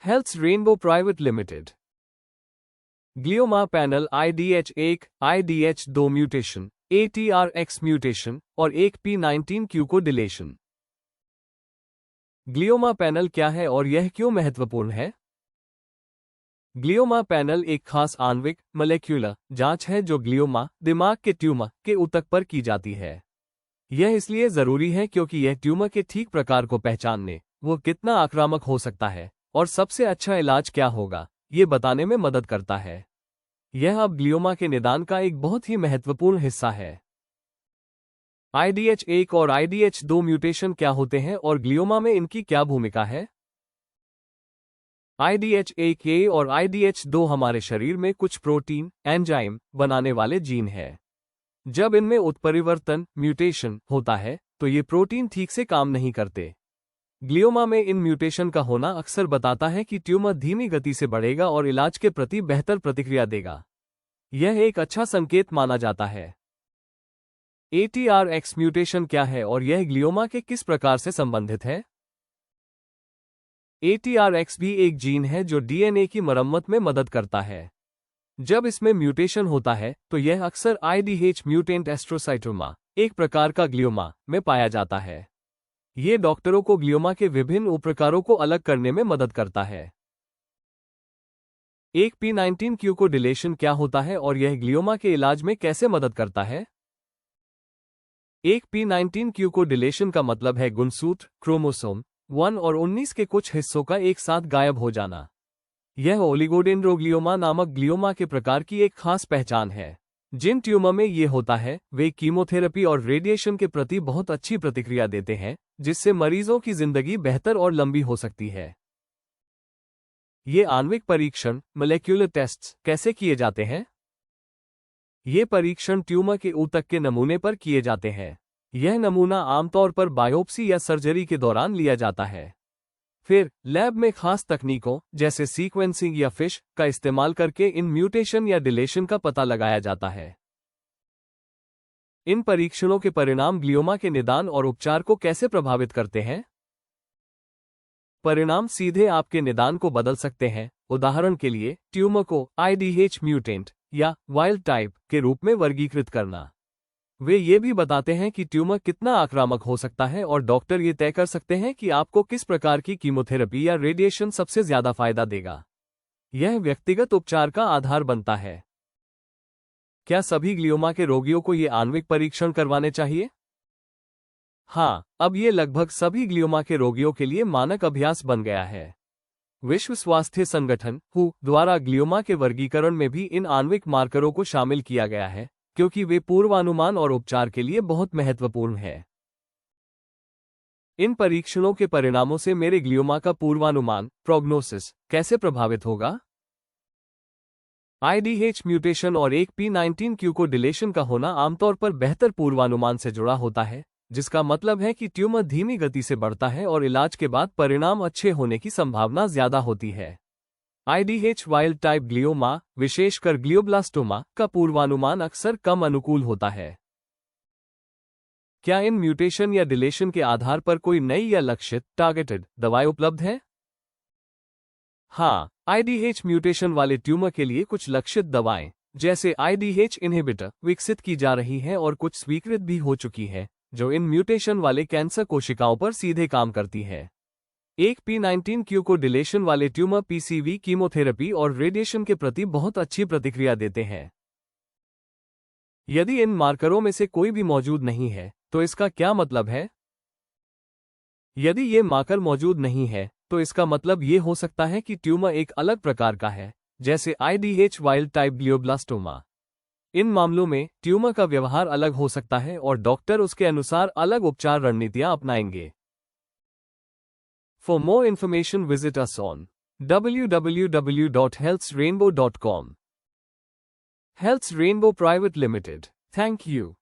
Health rainbow private limited. Glioma panel IDH1, IDH2 mutation, ATRX mutation और एक P19Q को deletion. Glioma panel क्या है और यह क्यों महत्वपूर्ण है? ग्लियोमा पैनल एक खास आणविक मॉलिक्यूलर जांच है जो ग्लियोमा दिमाग के ट्यूमर के ऊतक पर की जाती है। यह इसलिए जरूरी है क्योंकि यह ट्यूमर के ठीक प्रकार को पहचानने, वो कितना आक्रामक हो सकता है और सबसे अच्छा इलाज क्या होगा, ये बताने में मदद करता है। यह अब ग्लियोमा के निदान का एक बहुत ही महत्वपूर्ण हिस्सा है। IDH1 और IDH2 म्यूटेशन क्या होते हैं और ग्लियोमा में इनकी क्या भूमिका है? IDH1 और IDH2 हमारे शरीर में कुछ प्रोटीन, एंजाइम बनाने वाले जीन हैं। जब इनमें उत्परिवर्तन म्यूटेशन होता है तो ये प्रोटीन ठीक से काम नहीं करते। ग्लियोमा में इन म्यूटेशन का होना अक्सर बताता है कि ट्यूमर धीमी गति से बढ़ेगा और इलाज के प्रति बेहतर प्रतिक्रिया देगा। यह एक अच्छा संकेत माना जाता है। ATRX म्यूटेशन क्या है और यह ग्लियोमा के किस प्रकार से संबंधित है? ATRX भी एक जीन है जो DNA की मरम्मत में मदद करता है। जब इसमें म्यूटेशन होता है तो यह अक्सर IDH म्यूटेंट एस्ट्रोसाइटोमा, एक प्रकार का ग्लियोमा, में पाया जाता है। ये डॉक्टरों को ग्लियोमा के विभिन्न उपप्रकारों को अलग करने में मदद करता है। एक P19Q को डिलेशन क्या होता है और यह ग्लियोमा के इलाज में कैसे मदद करता है? एक P19Q को डिलेशन का मतलब है गुणसूत्र क्रोमोसोम 1 और 19 के कुछ हिस्सों का एक साथ गायब हो जाना। यह ओलिगोडेंड्रोग्लियोमा नामक ग्लियोमा के प्रकार की एक खास पहचान है। जिन ट्यूमर में ये होता है वे कीमोथेरेपी और रेडिएशन के प्रति बहुत अच्छी प्रतिक्रिया देते हैं, जिससे मरीजों की जिंदगी बेहतर और लंबी हो सकती है। ये आणविक परीक्षण मॉलिक्यूलर टेस्ट्स कैसे किए जाते हैं? ये परीक्षण ट्यूमर के ऊतक के नमूने पर किए जाते हैं। यह नमूना आमतौर पर बायोप्सी या सर्जरी के दौरान लिया जाता है। फिर लैब में खास तकनीकों जैसे सीक्वेंसिंग या फिश का इस्तेमाल करके इन म्यूटेशन या डिलेशन का पता लगाया जाता है। इन परीक्षणों के परिणाम ग्लियोमा के निदान और उपचार को कैसे प्रभावित करते हैं? परिणाम सीधे आपके निदान को बदल सकते हैं। उदाहरण के लिए, ट्यूमर को IDH म्यूटेंट या वाइल्ड टाइप के रूप में वर्गीकृत करना। वे ये भी बताते हैं कि ट्यूमर कितना आक्रामक हो सकता है और डॉक्टर ये तय कर सकते हैं कि आपको किस प्रकार की कीमोथेरेपी या रेडिएशन सबसे ज्यादा फायदा देगा। यह व्यक्तिगत उपचार का आधार बनता है। क्या सभी ग्लियोमा के रोगियों को ये आणविक परीक्षण करवाने चाहिए? हाँ, अब ये लगभग सभी ग्लियोमा के रोगियों के लिए मानक अभ्यास बन गया है। विश्व स्वास्थ्य संगठन WHO द्वारा ग्लियोमा के वर्गीकरण में भी इन आणविक मार्करों को शामिल किया गया है, क्योंकि वे पूर्वानुमान और उपचार के लिए बहुत महत्वपूर्ण है। इन परीक्षणों के परिणामों से मेरे ग्लियोमा का पूर्वानुमान प्रोग्नोसिस कैसे प्रभावित होगा? IDH म्यूटेशन और एक P19Q को डिलेशन का होना आमतौर पर बेहतर पूर्वानुमान से जुड़ा होता है, जिसका मतलब है कि ट्यूमर धीमी गति से बढ़ता है और इलाज के बाद परिणाम अच्छे होने की संभावना ज्यादा होती है। IDH वाइल्ड टाइप ग्लियोमा, विशेषकर ग्लियोब्लास्टोमा, का पूर्वानुमान अक्सर कम अनुकूल होता है। क्या इन म्यूटेशन या डिलेशन के आधार पर कोई नई या लक्षित टारगेटेड दवाएं उपलब्ध है? हाँ, IDH म्यूटेशन वाले ट्यूमर के लिए कुछ लक्षित दवाएं, जैसे IDH इनहिबिटर, विकसित की जा रही हैं और कुछ स्वीकृत भी हो चुकी हैं, जो इन म्यूटेशन वाले कैंसर कोशिकाओं पर सीधे काम करती है। एक P19Q को डिलेशन वाले ट्यूमर PCV कीमोथेरेपी और रेडिएशन के प्रति बहुत अच्छी प्रतिक्रिया देते हैं। यदि इन मार्करों में से कोई भी मौजूद नहीं है, तो इसका क्या मतलब है? यदि ये मार्कर मौजूद नहीं है, तो इसका मतलब ये हो सकता है कि ट्यूमर एक अलग प्रकार का है, जैसे IDH वाइल्ड टाइप ग्लियोब्लास्टोमा। इन मामलों में ट्यूमर का व्यवहार अलग हो सकता है और डॉक्टर उसके अनुसार अलग उपचार रणनीतियां अपनाएंगे। For more information, visit us on www.healthrainbow.com. Health Rainbow Private Limited. Thank you.